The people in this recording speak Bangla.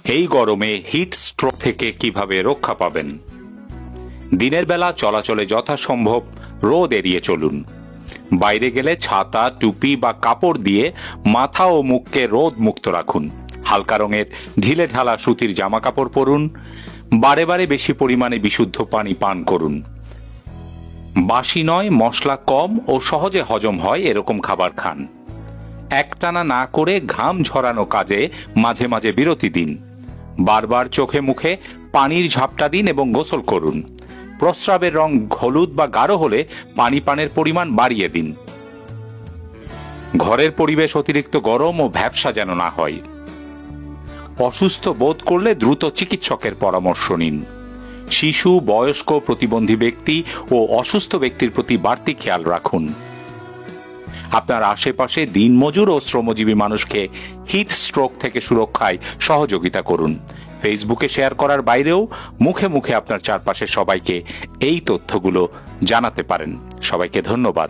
এই গরমে হিট স্ট্রোক থেকে কিভাবে রক্ষা পাবেন? দিনের বেলা চলাচলে যথাসম্ভব রোদ এড়িয়ে চলুন। বাইরে গেলে ছাতা, টুপি বা কাপড় দিয়ে মাথা ও মুখকে রোদ মুক্ত রাখুন। হালকা রঙের ঢিলে ঢালা সুতির জামা কাপড় পরুন। বারে বারে বেশি পরিমাণে বিশুদ্ধ পানি পান করুন। বাসি নয়, মশলা কম ও সহজে হজম হয় এরকম খাবার খান। একটানা না করে ঘাম ঝরানো কাজে মাঝে মাঝে বিরতি দিন। বারবার চোখে মুখে পানির ঝাপটা দিন এবং গোসল করুন। প্রস্রাবের রং হলুদ বা গাঢ় হলে পানি পানের পরিমাণ বাড়িয়ে দিন। ঘরের পরিবেশ অতিরিক্ত গরম ও ভ্যাপসা যেন না হয়। অসুস্থ বোধ করলে দ্রুত চিকিৎসকের পরামর্শ নিন। শিশু, বয়স্ক, প্রতিবন্ধী ব্যক্তি ও অসুস্থ ব্যক্তির প্রতি বাড়তি খেয়াল রাখুন। আপনার আশেপাশে দিনমজুর ও শ্রমজীবী মানুষকে হিট স্ট্রোক থেকে সুরক্ষায় সহযোগিতা করুন। ফেসবুকে শেয়ার করার বাইরেও মুখে মুখে আপনার চারপাশের সবাইকে এই তথ্যগুলো জানাতে পারেন। সবাইকে ধন্যবাদ।